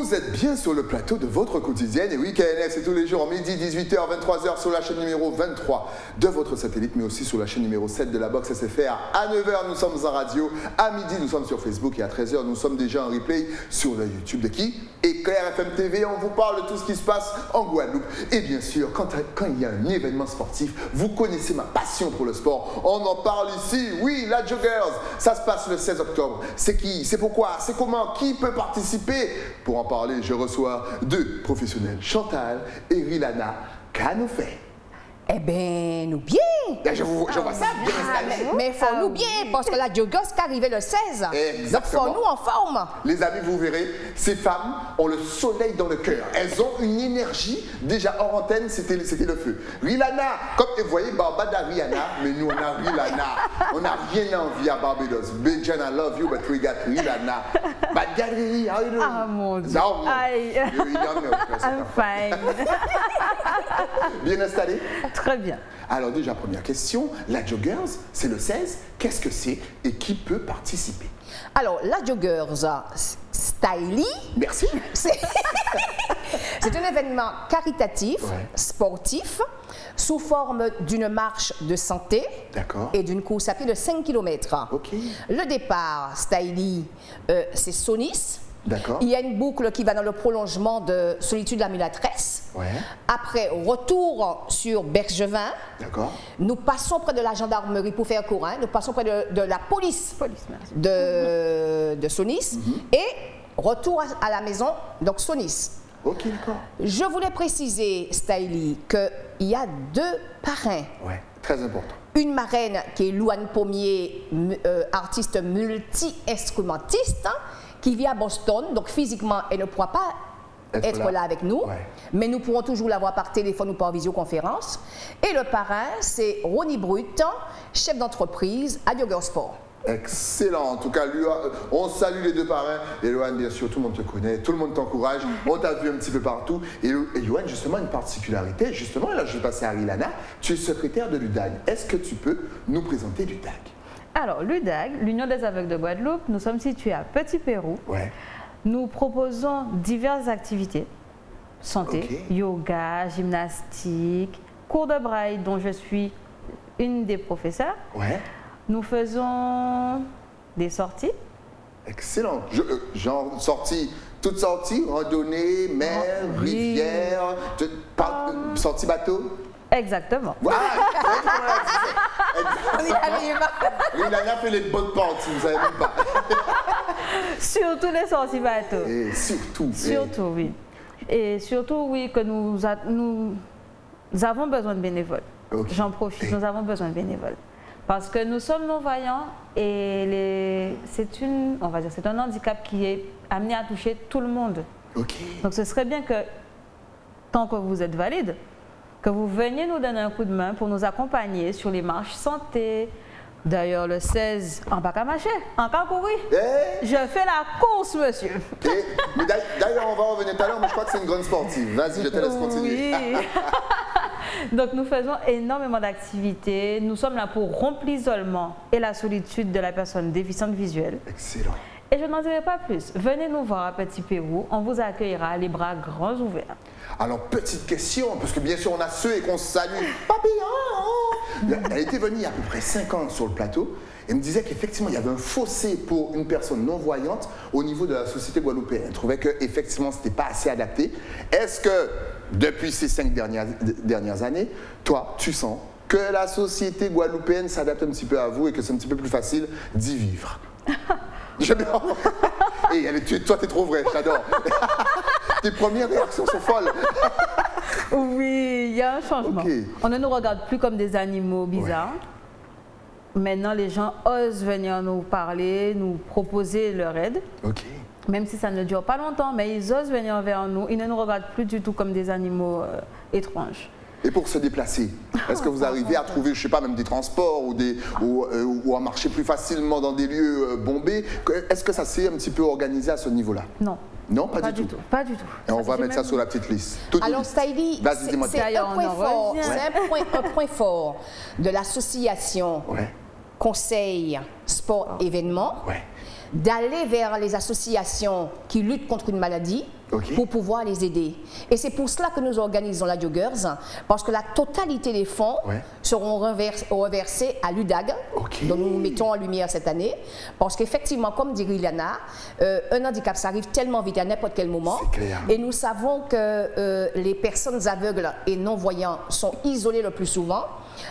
Vous êtes bien sur le plateau de votre quotidienne. Et oui, KNF, c'est tous les jours, midi, 18h, 23h, sur la chaîne numéro 23 de votre satellite, mais aussi sur la chaîne numéro 7 de la Box SFR. À 9h, nous sommes en radio. À midi, nous sommes sur Facebook. Et à 13h, nous sommes déjà en replay sur le YouTube de qui? Éclair FM TV. On vous parle de tout ce qui se passe en Guadeloupe. Et bien sûr, quand il y a un événement sportif, vous connaissez ma passion pour le sport. On en parle ici. Oui, la Joggers. Ça se passe le 16 octobre. C'est qui? C'est pourquoi? C'est comment? Qui peut participer? Pour en parler, je reçois deux professionnels, Chantal et Rilana Canofé. Eh bien, nous bien. Je vois ça bien installé. Mais faut nous bien, parce que la Joggers est arrivée le 16. Exactement. Donc, faut nous en forme. Les amis, vous verrez, ces femmes ont le soleil dans le cœur. Elles ont une énergie. Déjà, hors antenne, c'était le feu. Rilana, comme vous voyez, Barbada Rihanna, mais nous, on a Rilana. On n'a rien envie à Barbados. Big Jen, I love you, but we got Rilana. Bad Gary, how you doing? Ah, mon Dieu. I'm fine. Bien installé? Très bien. Alors déjà, première question, la Joggers, c'est le 16, qu'est-ce que c'est et qui peut participer? Alors, la Joggers Styly, merci. C'est un événement caritatif, Ouais. sportif, sous forme d'une marche de santé et d'une course à pied de 5 km. Ok. Le départ Styly, c'est Sonis. D'accord. Il y a une boucle qui va dans le prolongement de Solitude la Mulâtresse. Ouais. Après, retour sur Bergevin. D'accord. Nous passons près de la gendarmerie pour faire courant. Nous passons près de la police, merci. de Sonis. Et retour à la maison, donc Sonis. Ok, d'accord. Je voulais préciser, Styly, qu'il y a deux parrains. Ouais, très important. Une marraine qui est Louane Pommier, artiste multi-instrumentiste, qui vit à Boston, donc physiquement, elle ne pourra pas être là avec nous, mais nous pourrons toujours la voir par téléphone ou par visioconférence. Et le parrain, c'est Ronnie Brut, chef d'entreprise à Joggers Sport. Excellent. En tout cas, on salue les deux parrains. Et Lohan, bien sûr, tout le monde te connaît, tout le monde t'encourage. On t'a vu un petit peu partout. Et Lohan, justement, une particularité, justement, là, je vais passer à Rilana. Tu es secrétaire de l'UDAG. Est-ce que tu peux nous présenter l'UDAG? Alors, l'UDAG, l'Union des aveugles de Guadeloupe, nous sommes situés à Petit-Pérou. Ouais. Nous proposons diverses activités. Santé, yoga, gymnastique, cours de braille dont je suis une des professeurs. Ouais. Nous faisons des sorties. Excellent. Genre toutes sorties, randonnée, mer, rivière, sortie bateau. Exactement. Voilà. Rilana fait les bonnes parties, vous savez même pas. Surtout les sorties bateaux. Et surtout. Surtout, oui. Et surtout, oui, que nous avons besoin de bénévoles. J'en profite, nous avons besoin de bénévoles. Parce que nous sommes non-voyants et c'est un handicap qui est amené à toucher tout le monde. Donc ce serait bien que, tant que vous êtes valide, que vous veniez nous donner un coup de main pour nous accompagner sur les marches santé. D'ailleurs, le 16, en bac à mâcher, en cas courir. Je fais la course, monsieur. D'ailleurs, on va revenir tout à l'heure, mais je crois que c'est une grande sportive. Vas-y, je te laisse continuer. Oui. Donc, nous faisons énormément d'activités. Nous sommes là pour rompre l'isolement et la solitude de la personne déficiente visuelle. Excellent. Et je n'en dirai pas plus. Venez nous voir à Petit-Pérou. On vous accueillera les bras grands ouverts. Alors, petite question, parce que bien sûr, on a ceux et qu'on salue. Papillon! Elle était venue il y a à peu près 5 ans sur le plateau et me disait qu'effectivement, il y avait un fossé pour une personne non-voyante au niveau de la société guadeloupéenne. Elle trouvait qu'effectivement, ce n'était pas assez adapté. Est-ce que, depuis ces 5 dernières années, toi, tu sens que la société guadeloupéenne s'adapte un petit peu à vous et que c'est un petit peu plus facile d'y vivre? Et toi, t'es trop vrai, j'adore. Tes premières réactions sont folles. Oui, il y a un changement. On ne nous regarde plus comme des animaux bizarres. Maintenant, les gens osent venir nous parler, nous proposer leur aide. Même si ça ne dure pas longtemps, mais ils osent venir vers nous. Ils ne nous regardent plus du tout comme des animaux étranges. Et pour se déplacer, est-ce que vous arrivez à trouver, je ne sais pas, même des transports ou à marcher plus facilement dans des lieux bombés? Est-ce que ça s'est un petit peu organisé à ce niveau-là? Non. Non, pas du tout. Pas du tout. Et on va mettre ça sur la petite liste. Alors, Styly, c'est un point fort de l'association conseil, sport, événements, d'aller vers les associations qui luttent contre une maladie pour pouvoir les aider. Et c'est pour cela que nous organisons la Joggers, parce que la totalité des fonds seront reversés à l'UDAG, dont nous mettons en lumière cette année, parce qu'effectivement, comme dit Liliana, un handicap, ça arrive tellement vite à n'importe quel moment, et nous savons que les personnes aveugles et non-voyants sont isolées le plus souvent.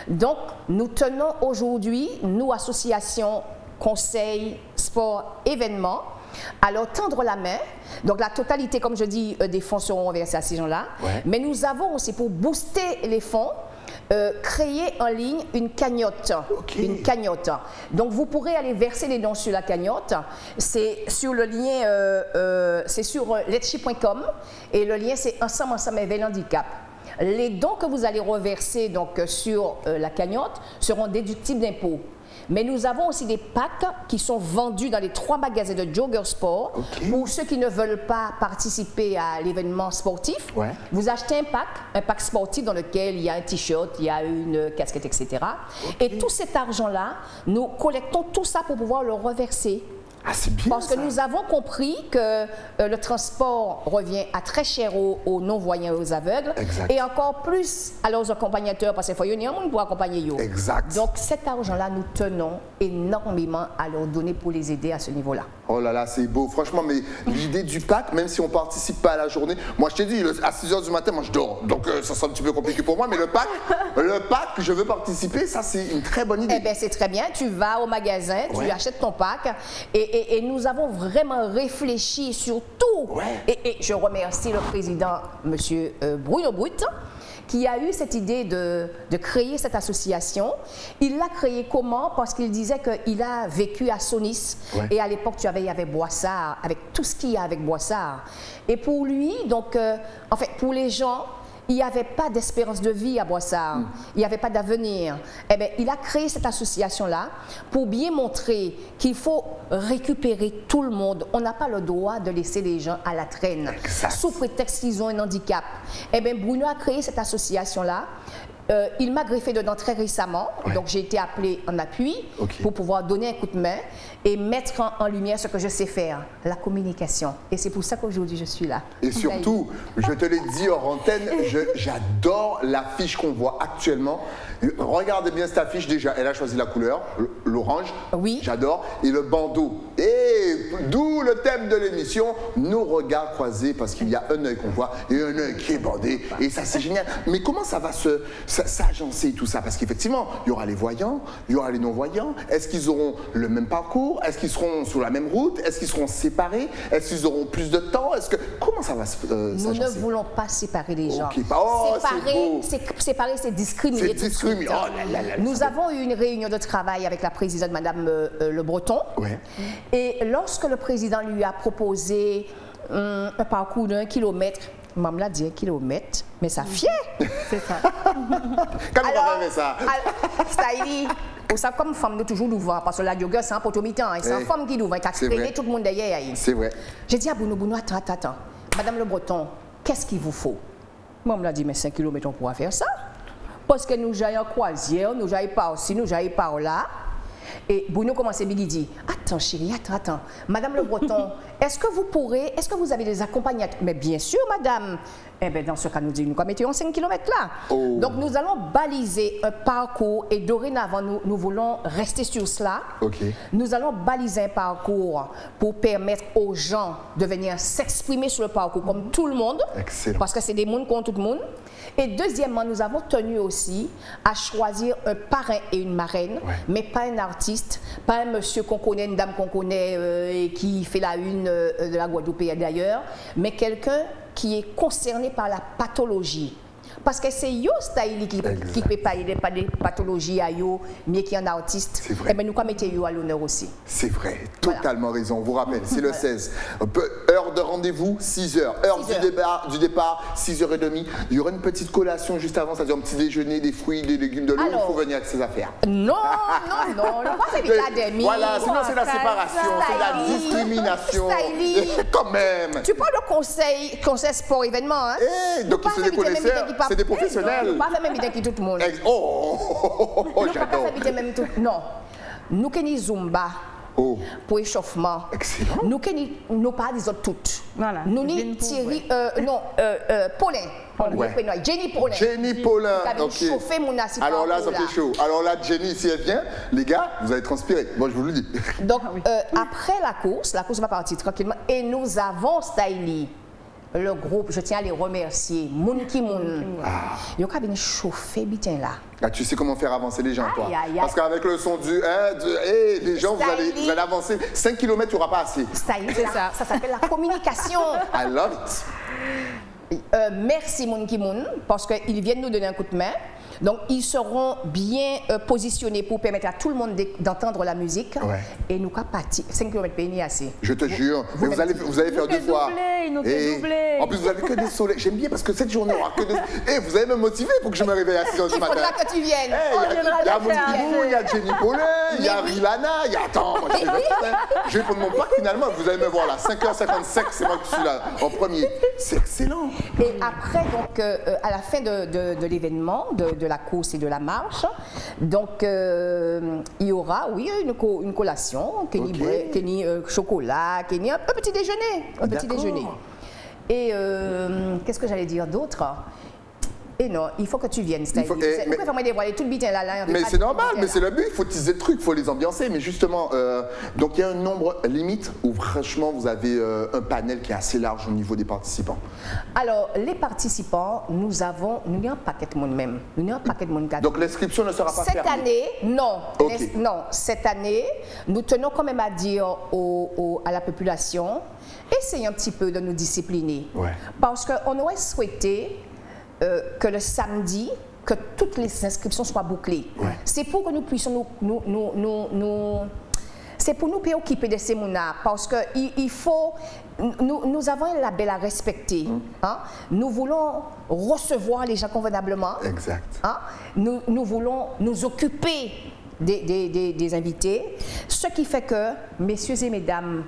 Donc, nous tenons aujourd'hui, nous, associations, conseils, sport, événements, à leur tendre la main. Donc la totalité, comme je dis, des fonds seront versés à ces gens-là. Mais nous avons aussi, pour booster les fonds, créé en ligne une cagnotte. Une cagnotte. Donc vous pourrez aller verser les dons sur la cagnotte. C'est sur le lien, c'est sur letchi.com et le lien c'est Ensemble éveille handicap. Les dons que vous allez reverser donc, sur la cagnotte seront déductibles d'impôts. Mais nous avons aussi des packs qui sont vendus dans les 3 magasins de Jogger Sport. Pour ceux qui ne veulent pas participer à l'événement sportif, vous achetez un pack sportif dans lequel il y a un t-shirt, il y a une casquette, etc. Et tout cet argent-là, nous collectons tout ça pour pouvoir le reverser. C'est bien, parce que nous avons compris que le transport revient à très cher aux non-voyants et aux aveugles. Et encore plus à leurs accompagnateurs, parce qu'il faut y avoir un monde pour accompagner eux. Donc cet argent-là, nous tenons énormément à leur donner pour les aider à ce niveau-là. Oh là là, c'est beau. Franchement, mais l'idée du pack, même si on ne participe pas à la journée, moi je t'ai dit, à 6 h du matin, moi je dors. Donc ça sera un petit peu compliqué pour moi, mais le pack, je veux participer, ça c'est une très bonne idée. Eh bien, c'est très bien. Tu vas au magasin, tu achètes ton pack et nous avons vraiment réfléchi sur tout. Et je remercie le président, M. Bruno Brut, qui a eu cette idée de créer cette association. Il l'a créée comment? Parce qu'il disait qu'il a vécu à Sonis. Et à l'époque, il y avait Boissard, avec tout ce qu'il y a avec Boissard. Et pour lui, donc, en fait, pour les gens, il n'y avait pas d'espérance de vie à Boissard, il n'y avait pas d'avenir. Eh bien, il a créé cette association-là pour bien montrer qu'il faut récupérer tout le monde. On n'a pas le droit de laisser les gens à la traîne, sous prétexte qu'ils ont un handicap. Eh bien, Bruno a créé cette association-là. Il m'a greffé dedans très récemment, donc j'ai été appelée en appui pour pouvoir donner un coup de main et mettre en lumière ce que je sais faire, la communication. Et c'est pour ça qu'aujourd'hui je suis là. Et surtout, je te l'ai dit hors antenne, j'adore l'affiche qu'on voit actuellement. Regardez bien cette affiche déjà, elle a choisi la couleur, l'orange, j'adore, et le bandeau. Et d'où le thème de l'émission, nos regards croisés, parce qu'il y a un œil qu'on voit et un œil qui est bandé, et ça c'est génial. Mais comment ça va s'agencer tout ça? Parce qu'effectivement, il y aura les voyants, il y aura les non-voyants. Est-ce qu'ils auront le même parcours? Est-ce qu'ils seront sur la même route? Est-ce qu'ils seront séparés? Est-ce qu'ils auront plus de temps? Comment ça va s'agencer? Nous ne voulons pas séparer les gens. Séparer, c'est discriminer. Nous avons eu une réunion de travail avec la présidente, Madame Le Breton. Et lorsque le président lui a proposé un parcours d'1 kilomètre, maman l'a dit 1 kilomètre, mais ça fiait. C'est ça. Quand on va ça. C'est-à-dire, ça comme femme, nous toujours l'ouvrant, parce que la yoga, c'est un potomitan, c'est une femme qui l'ouvre, qui a traîné tout le monde derrière. C'est vrai. J'ai dit à Bruno, attends. Madame Le Breton, qu'est-ce qu'il vous faut? Maman l'a dit, mais 5 kilomètres, on pourra faire ça. Parce que nous j'aillons en croisière, nous j'aillons par-ci, nous j'aillons par-là. Et Bruno commence à me dire, attends chérie, attends. Madame Le Breton, est-ce que vous avez des accompagnateurs? Mais bien sûr, madame. Eh bien, dans ce cas, nous disons, nous mettons 5 km là. Donc, nous allons baliser un parcours et dorénavant, nous voulons rester sur cela. Nous allons baliser un parcours pour permettre aux gens de venir s'exprimer sur le parcours comme tout le monde. Parce que c'est des mondes contre tout le monde. Et deuxièmement, nous avons tenu aussi à choisir un parrain et une marraine, mais pas un artiste, pas un monsieur qu'on connaît, une dame qu'on connaît et qui fait la une de la Guadeloupe et d'ailleurs, mais quelqu'un qui est concerné par la pathologie. Parce que c'est yo style qui peut pas des pathologies à yo, mais qui est un artiste. Et bien nous comme mettez yo à l'honneur aussi. C'est vrai, totalement raison. On vous rappelle, c'est le 16. Heure de rendez-vous, 6 h. Heure du départ, 6 h 30. Il y aura une petite collation juste avant, c'est-à-dire un petit déjeuner, des fruits, des légumes, de l'eau. Il faut venir avec ses affaires. Non, c'est l'académie. Voilà, sinon c'est la séparation, c'est la discrimination. Quand même. Tu parles de conseil sport événement, hein? Donc ils sont des connaisseurs. C'est des professionnels. Pas faire même idée qui tout le monde. J'adore. Non. nous avons Zumba. Oh. Pour échauffement. Excellent. Nous pas des autres toutes. Voilà. Nous ni Thierry, Paulin. Ouais. Jenny Paulin. Jenny Paulin. Ok. Chauffer mon acide. Alors là, ça fait chaud. Alors là, Jenny, si elle vient, les gars, vous allez transpirer. Moi, je vous le dis. Donc, après la course va partir tranquillement et nous avons Styli. Le groupe, je tiens à les remercier. Mounki Moun. Ils ont bien chauffé bien là. Ah, tu sais comment faire avancer les gens, toi. Aïe, aïe, aïe. Parce qu'avec le son les gens, vous allez avancer. 5 km, il n'y aura pas assez. Styli, c'est ça. Ça s'appelle la communication. I love it. Merci Mounki Moun, parce qu'ils viennent nous donner un coup de main. Donc, ils seront bien positionnés pour permettre à tout le monde d'entendre la musique. Ouais. Et nous, 5 km pays assez. Je te jure. Mais vous allez faire 2 fois. Nous doubler. En plus, vous avez que des soleils. J'aime bien parce que cette journée, on aura que des. Et vous allez me motiver pour que je me réveille à 6 h du matin. Il faudra que tu viennes. Il y a Mounki, il y a Jenny Paulin, il y a Rilana, il y a. Attends, moi, je vais prendre mon pack finalement. Vous allez me voir là. 5h55, c'est moi qui suis là en premier. C'est excellent. Et après, donc, à la fin de l'événement, de la course et de la marche, donc il y aura, oui, une collation, chocolat, un petit déjeuner. Un petit déjeuner. Et qu'est-ce que j'allais dire d'autre? Et non, il faut que tu viennes, Styli. Pourquoi il faut dévoiler tout le bitin là? Mais c'est normal, mais c'est le but, il faut teaser le truc, il faut les ambiancer. Mais justement, donc il y a un nombre limite où franchement vous avez un panel qui est assez large au niveau des participants. Alors, les participants, nous avons un paquet de monde même. Nous avons un paquet de monde. Donc l'inscription ne sera pas fermée? Cette année, non. Okay. Non, cette année, nous tenons quand même à dire à la population, essayez un petit peu de nous discipliner. Ouais. Parce qu'on aurait souhaité que le samedi, que toutes les inscriptions soient bouclées. Ouais. C'est pour que nous puissions c'est pour nous préoccuper de ces mounas, parce que il faut, nous avons un label à respecter. Hein? Nous voulons recevoir les gens convenablement. Exact. Hein? Nous voulons nous occuper des invités, ce qui fait que, messieurs et mesdames,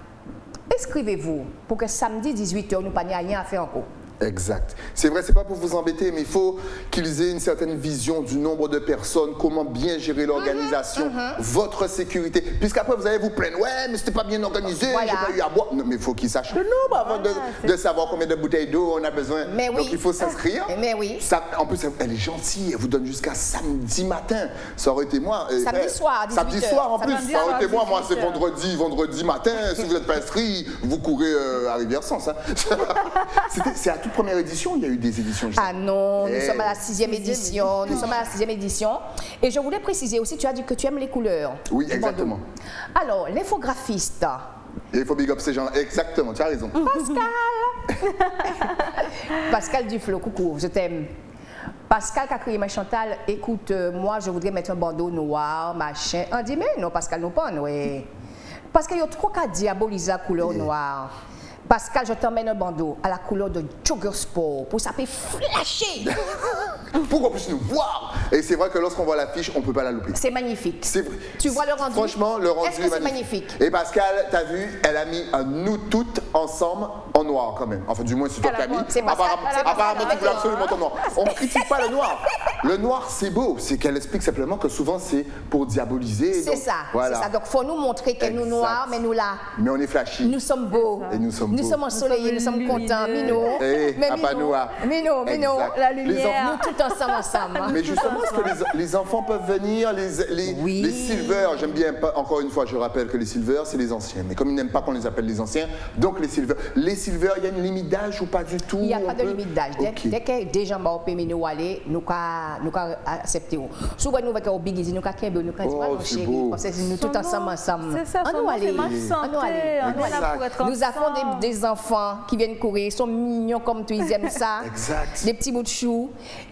inscrivez-vous pour que samedi 18 h, nous n'ayons rien à faire encore. Exact. C'est vrai, c'est pas pour vous embêter, mais il faut qu'ils aient une certaine vision du nombre de personnes, comment bien gérer l'organisation, votre sécurité. Puisqu'après, vous allez vous plaindre, ouais, mais c'était pas bien organisé, j'ai pas eu à boire. Non, mais il faut qu'ils sachent le nombre avant de savoir combien de bouteilles d'eau on a besoin. Mais oui. Donc, il faut s'inscrire. Mais oui. Ça, en plus, elle est gentille, elle vous donne jusqu'à samedi matin. Ça aurait été moi. Samedi soir, 18 samedi soir, en plus. Ça aurait été moi, c'est vendredi matin. Si vous n'êtes pas inscrit, vous courez à Rivière-Sens. Hein. C'est à toute première édition, il y a eu des éditions. Ah non, nous sommes à la 6e édition. Nous sommes à la 6e édition. Et je voulais préciser aussi, tu as dit que tu aimes les couleurs. Oui, exactement. Alors, l'infographiste. Il faut big up ces gens-là. Exactement, tu as raison. Pascal. Pascal Duflo, coucou, je t'aime. Pascal qui a crié, mais Chantal, écoute, moi je voudrais mettre un bandeau noir, machin. On dit, mais non, Pascal, nous pas, oui. Parce qu'il y a trop qu'à diaboliser la couleur noire. Pascal, je t'emmène un bandeau à la couleur de Jogger Sport pour ça peut flasher. Pour qu'on puisse nous voir. Et c'est vrai que lorsqu'on voit l'affiche, on ne peut pas la louper. C'est magnifique. C'est vrai. Tu vois le rendu? Franchement, le rendu est magnifique. Et Pascal, t'as vu, elle a mis nous toutes ensemble en noir quand même. Enfin, du moins, c'est toi qui as mis. Apparemment, tu voulais absolument ton noir. On ne critique pas le noir. Le noir, c'est beau. C'est qu'elle explique simplement que souvent, c'est pour diaboliser. C'est ça. Voilà. C'est ça. Donc, il faut nous montrer que nous noirs, mais nous là. Mais on est flashy. Nous sommes beaux. Et nous sommes beaux. Nous sommes ensoleillés, nous sommes contents. Mino. Mino. La lumière. Nous tout ensemble. Mais justement, est-ce que les enfants peuvent venir, les silver, j'aime bien, encore une fois, je rappelle que les silver, c'est les anciens. Mais comme ils n'aiment pas qu'on les appelle les anciens, donc les silver, il y a une limite d'âge ou pas du tout? Il n'y a pas de limite d'âge. Dès que des gens vont nous aller, nous allons accepter. Souvent, nous allons au Biggie, nous allons dire, nous tout ensemble. C'est ça, nous avons des enfants qui viennent courir, ils sont mignons comme tu ils aiment ça. Exact. Des petits bouts de choux.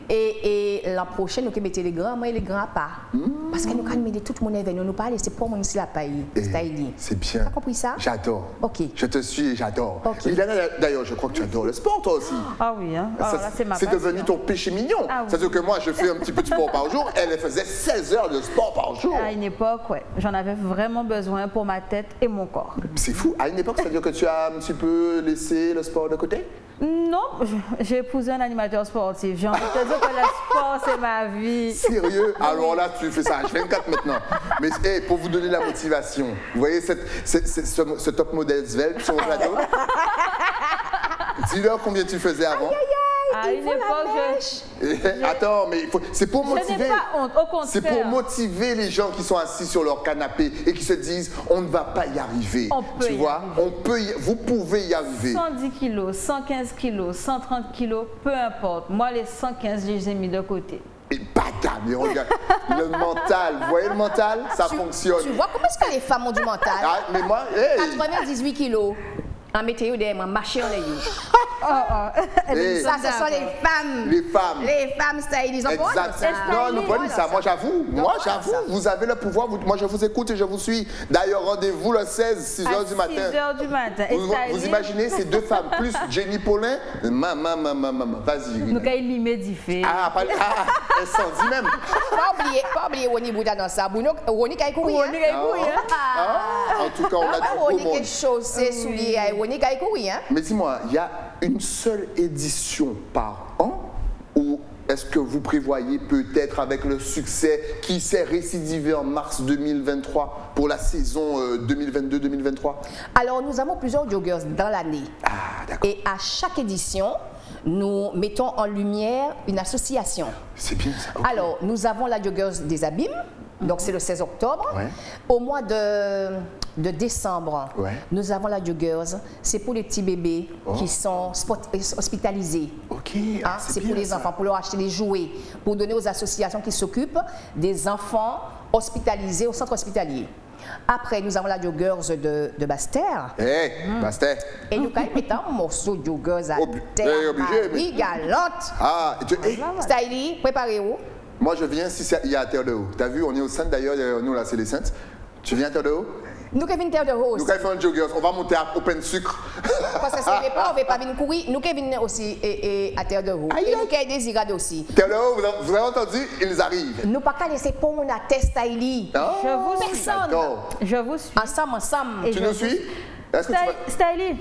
Et l'an prochain, nous allons mettre les grands et les grands pas. Parce que nous allons mettre tout le monde avec nous parler, c'est pour moi ici la paille. C'est bien. Tu as compris ça? J'adore. Ok. Je te suis et j'adore. Okay. D'ailleurs, je crois que tu adores le sport toi aussi. Ah oui, hein. C'est devenu ton péché mignon. Ah, oui. C'est-à-dire que moi, je fais un petit peu de sport par jour, elle faisait 16 heures de sport par jour. À une époque, ouais, j'en avais vraiment besoin pour ma tête et mon corps. C'est fou. À une époque, c'est-à-dire que tu as un petit peu laissé le sport de côté? Non, j'ai épousé un animateur sportif. J'ai envie de te dire que le sport, c'est ma vie. Sérieux? Alors là, tu fais ça H24 maintenant. Mais hey, pour vous donner la motivation, vous voyez ce top modèle svelte sur mon plateau? Dis-leur combien tu faisais avant. À une époque, attends, mais c'est pour motiver. Je n'ai pas honte, au contraire. C'est pour motiver les gens qui sont assis sur leur canapé et qui se disent on ne va pas y arriver. Tu vois, vous pouvez y arriver. 110 kilos, 115 kilos, 130 kilos, peu importe. Moi, les 115, je les ai mis de côté. Et bâtard, mais regarde, le mental, vous voyez le mental, ça fonctionne. Tu vois comment est-ce que les femmes ont du mental? Ah, mais moi, hey. 98 kilos. En météo, derrière, marcher en ayant. Hey. Ça, ce sont les femmes. Les femmes. Les femmes stylistes. Exact. Non, nous prenons ça. Moi, j'avoue. Vous avez le pouvoir. Moi, je vous écoute et je vous suis. D'ailleurs, rendez-vous le 16, 6h du matin. 6h du matin. Vous imaginez ces deux femmes, plus Jenny Paulin. Vas-y. Nous, quand il m'édifie. Elle s'en dit même. Pas oublier Roni Bouda dans ça. Roni qui a couru. En tout cas, on a du beau monde. Roni quelque chose, c'est soulier. Roni qui a couru. Mais dis-moi, il y a une seule édition par an ou est-ce que vous prévoyez peut-être avec le succès qui s'est récidivé en mars 2023 pour la saison 2022-2023? Alors, nous avons plusieurs joggers dans l'année. Ah, d'accord. Et à chaque édition, nous mettons en lumière une association. C'est bien ça. Okay. Alors, nous avons la joggers des Abîmes. Donc, c'est le 16 octobre. Ouais. Au mois de décembre, nous avons la joggers. C'est pour les petits bébés qui sont hospitalisés. Ok. C'est pour les enfants, pour leur acheter des jouets, pour donner aux associations qui s'occupent des enfants hospitalisés au centre hospitalier. Après, nous avons la joggers de Bastère. Bastère. Et nous, quand même, mettons un morceau de joggers à terre. Obligé. Galante. Stylie, préparez-vous. Moi, je viens si il y a à Terre de Haut. Tu as vu, on est au centre d'ailleurs, nous là, c'est les Saintes. Tu viens à Terre de Haut? Nous qui venons Terre de Haut. Nous qui faisons un joggers, on va monter à Open Sucre. Parce que si on ne veut pas venir courir, nous qui venons aussi à Terre de Haut. Et nous qui désirons aussi. Terre de Haut, vous avez entendu, ils arrivent. Nous ne pouvons pas laisser pour mon test Stylie. Je vous suis. Je vous suis. Ensemble. Tu nous suis? Stylie.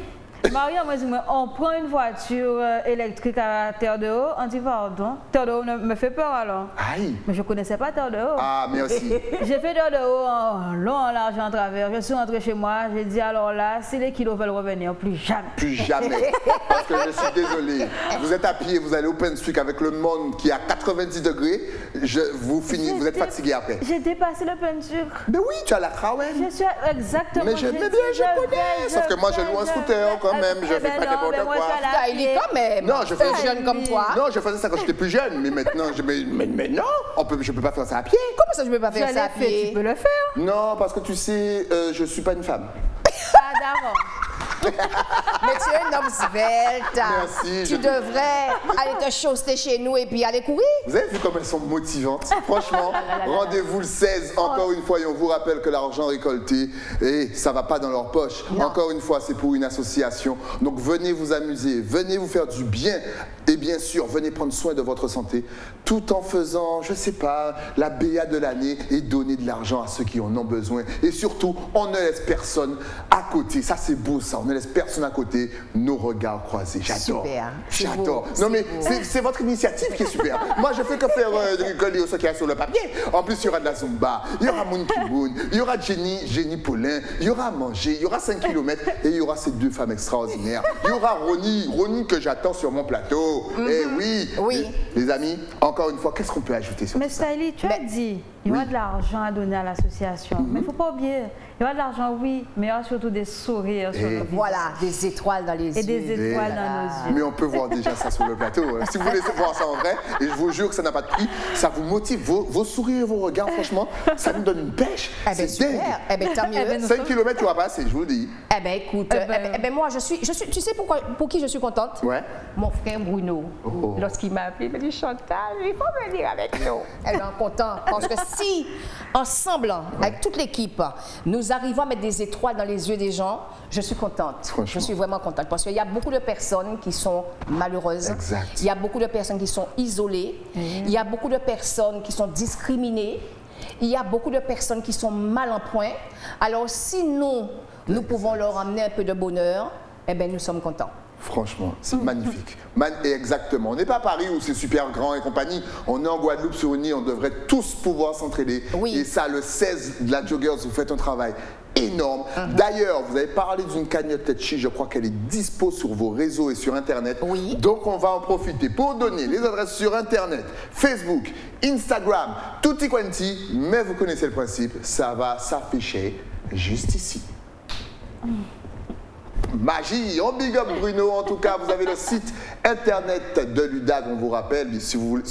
Maria, on prend une voiture électrique à Terre de Haut, on dit pardon. Terre de Haut me fait peur alors. Aïe. Mais je ne connaissais pas Terre de Haut. Ah, merci. J'ai fait Terre de Haut en long, en large, en travers. Je suis rentrée chez moi, j'ai dit alors là, si les kilos veulent revenir, plus jamais. Plus jamais. Parce que je suis désolé. Vous êtes à pied, vous allez au Open Sucre avec le monde qui est à 90 degrés. Vous êtes fatigué après. J'ai dépassé le Open Sucre. Mais oui, tu as la Crawen. Je suis exactement. Mais je connais. Sauf que moi, je loue un scooter quand même. Je fais pas n'importe quoi. Stylie quand même. Non, je fais jeune comme toi. Non, je faisais ça quand j'étais plus jeune. Mais maintenant, mais non, je peux pas faire ça à pied. Comment ça, je peux pas faire ça à pied? Tu peux le faire. Non, parce que tu sais, je suis pas une femme. Ah, d'accord. Mais tu es un homme svelte. Merci. Tu devrais aller te chausser chez nous et puis aller courir. Vous avez vu comme elles sont motivantes? Franchement, rendez-vous le 16, encore une fois, et on vous rappelle que l'argent récolté, ça ne va pas dans leur poche. Non. Encore une fois, c'est pour une association. Donc venez vous amuser, venez vous faire du bien. Et bien sûr, venez prendre soin de votre santé, tout en faisant, je ne sais pas, la BA de l'année et donner de l'argent à ceux qui en ont besoin. Et surtout, on ne laisse personne à côté. Ça, c'est beau, ça. On ne laisse personne à côté. Nos regards croisés. J'adore. Super. J'adore. Non, mais c'est votre initiative qui est super. Moi, je fais que faire coller ce qu'il y a sur le papier. En plus, il y aura de la Zumba, il y aura Moon Kimoun, il y aura Jenny Paulin, il y aura à manger, il y aura 5 km et il y aura ces deux femmes extraordinaires. Il y aura Ronnie que j'attends sur mon plateau. Eh oui. Les amis, encore une fois, qu'est-ce qu'on peut ajouter sur ça? Mais Stylie, tu as dit, il y aura de l'argent à donner à l'association. Mais il ne faut pas oublier, il y aura de l'argent, oui, mais il y aura surtout des sourires sur nos visages. Voilà, des étoiles dans les yeux. Et des étoiles dans nos yeux. Mais on peut voir déjà ça sur le plateau. Si vous voulez voir ça en vrai, et je vous jure que ça n'a pas de prix, ça vous motive. Vos sourires et vos regards, franchement, ça nous donne une pêche. C'est dingue. Eh bien, tant mieux. 5 km, tu vas passer, je vous le dis. Eh bien, écoute, moi, je suis, tu sais pour qui je suis contente? Ouais. Mon frère Bruno, lorsqu'il m'a appelé, il m'a dit Chantal, il faut venir avec nous. Elle est contente parce que si, ensemble, avec toute l'équipe, nous arrivons à mettre des étoiles dans les yeux des gens, je suis contente. Je suis vraiment contente parce qu'il y a beaucoup de personnes qui sont malheureuses. Exact. Il y a beaucoup de personnes qui sont isolées. Il y a beaucoup de personnes qui sont discriminées. Il y a beaucoup de personnes qui sont mal en point. Alors, si nous pouvons leur amener un peu de bonheur, eh bien, nous sommes contents. Franchement, c'est magnifique. Exactement. On n'est pas à Paris où c'est super grand et compagnie. On est en Guadeloupe sur une île, on devrait tous pouvoir s'entraider. Oui. Et ça, le 16 de la Joggers, vous faites un travail énorme. D'ailleurs, vous avez parlé d'une cagnotte Tetchi, je crois qu'elle est dispo sur vos réseaux et sur Internet. Oui. Donc, on va en profiter pour donner les adresses sur Internet, Facebook, Instagram, tutti quanti. Mais vous connaissez le principe, ça va s'afficher juste ici. Magie, on big up Bruno. En tout cas, vous avez le site internet de l'UDAG, on vous rappelle, si vous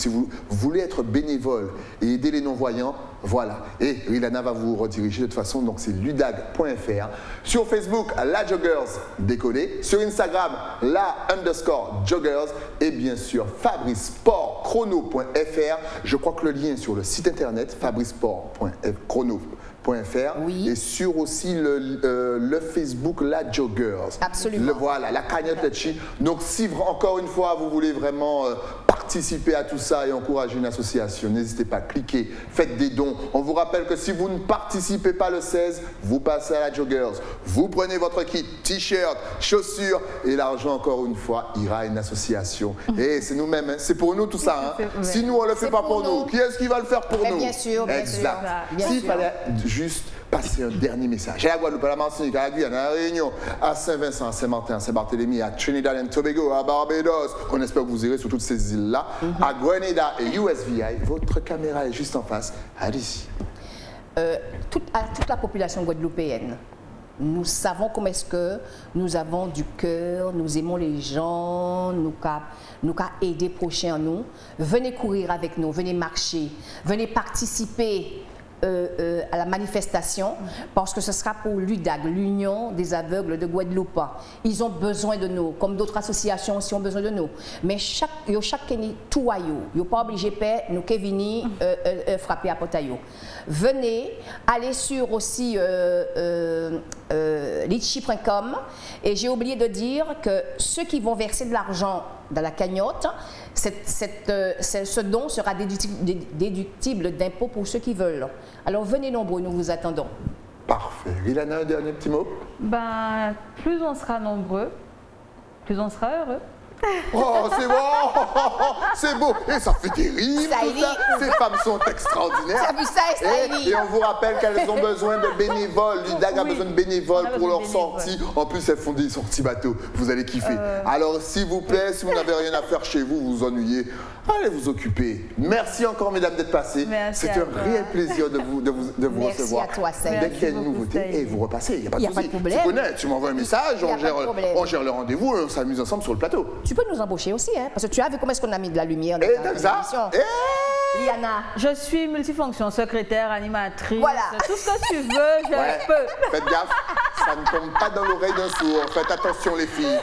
voulez être bénévole et aider les non-voyants, voilà. Et Ilana va vous rediriger de toute façon, donc c'est ludag.fr. Sur Facebook, la Joggers décollée. Sur Instagram, la_Joggers. Et bien sûr, fabrisportchrono.fr. Je crois que le lien est sur le site internet, fabrisport.chrono.fr. Oui. Et sur aussi le Facebook La Joggers. Absolument. Voilà, la cagnotte Tetchi. Donc si encore une fois vous voulez vraiment participer à tout ça et encourager une association, n'hésitez pas, cliquez, faites des dons. On vous rappelle que si vous ne participez pas le 16, vous passez à la Joggers, vous prenez votre kit, t-shirt, chaussures et l'argent encore une fois ira à une association. Et c'est nous-mêmes, hein. C'est pour nous tout ça. Hein. Si nous on ne le fait pas pour nous, qui est-ce qui va le faire pour nous? Bien sûr, bien exact. sûr. S'il fallait juste passer un dernier message à la Guadeloupe, à la Martinique, à la Guyane, à la Réunion, à Saint-Vincent, à Saint-Martin, à Saint-Barthélemy, à Trinidad and Tobago, à Barbados, on espère que vous irez sur toutes ces îles-là, à Grenada et USVI, votre caméra est juste en face, allez-y. À toute la population guadeloupéenne, nous savons comment est-ce que nous avons du cœur, nous aimons les gens, nous qu'à aider prochain à nous. Venez courir avec nous, venez marcher, venez participer à la manifestation parce que ce sera pour l'UDAG, l'Union des aveugles de Guadeloupe. Ils ont besoin de nous, comme d'autres associations aussi ont besoin de nous. Mais chaque tout aillot, ils sont pas obligés de faire nous Kevini frapper à potaillot. Venez, allez sur aussi litchi.com et j'ai oublié de dire que ceux qui vont verser de l'argent dans la cagnotte, ce don sera déductible d'impôts pour ceux qui veulent. Alors venez nombreux, nous vous attendons. Parfait. Ilana, un dernier petit mot? Ben, plus on sera nombreux, plus on sera heureux. Oh, c'est bon! C'est beau! Et ça fait des rimes, tout ça. Ces femmes sont extraordinaires. Ça vu ça, et on vous rappelle qu'elles ont besoin de bénévoles. L'UDAG a besoin de bénévoles pour leurs sorties. En plus, elles font des sorties bateaux. Vous allez kiffer. Alors, s'il vous plaît, si vous n'avez rien à faire chez vous, vous vous ennuyez, allez vous occuper. Merci encore, mesdames, d'être passées. C'est un réel plaisir de vous recevoir. Merci à toi, Saïd. Dès qu'il y a une nouveauté, et vous repassez. Il n'y a pas de souci. pas de problème. Tu connais, tu m'envoies un message, on gère le rendez-vous et on s'amuse ensemble sur le plateau. Tu peux nous embaucher aussi, hein, parce que tu as vu comment est-ce qu'on a mis de la lumière dans ta émission. Liana, je suis multifonction, secrétaire, animatrice, voilà. Tout ce que tu veux, je peux. Faites gaffe, ça ne tombe pas dans l'oreille d'un sourd. Faites attention les filles.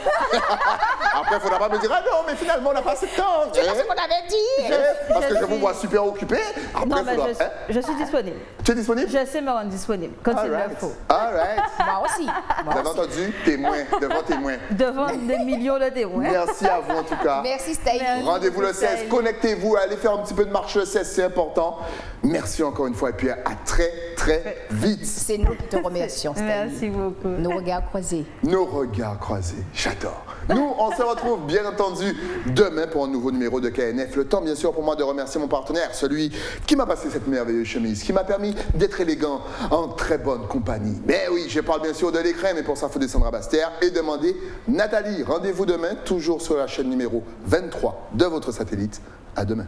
Après, il ne faudra pas me dire, ah non, mais finalement, on n'a pas assez de temps. C'est ce qu'on avait dit. Parce que je vous vois super occupé. Après, non, mais je suis disponible. Tu es disponible? Je sais me rendre disponible, quand il le faut. All right. Moi aussi. Vous avez entendu? Témoin, devant témoin. Devant des millions de témoins. Merci à vous en tout cas. Merci Staïli. Rendez-vous le 16, connectez-vous, allez faire un petit peu de marche le 16, c'est important. Merci encore une fois et puis à très très vite. C'est nous qui te remercions, Staïli. Merci beaucoup. Nos regards croisés. Nos regards croisés, j'adore. Nous, on se retrouve bien entendu demain pour un nouveau numéro de KNF. Le temps, bien sûr, pour moi de remercier mon partenaire, celui qui m'a passé cette merveilleuse chemise, qui m'a permis d'être élégant en très bonne compagnie. Mais oui, je parle bien sûr de l'écran, mais pour ça, il faut descendre à Basse-Terre et demander Nathalie. Rendez-vous demain, toujours sur la chaîne numéro 23 de votre satellite. À demain.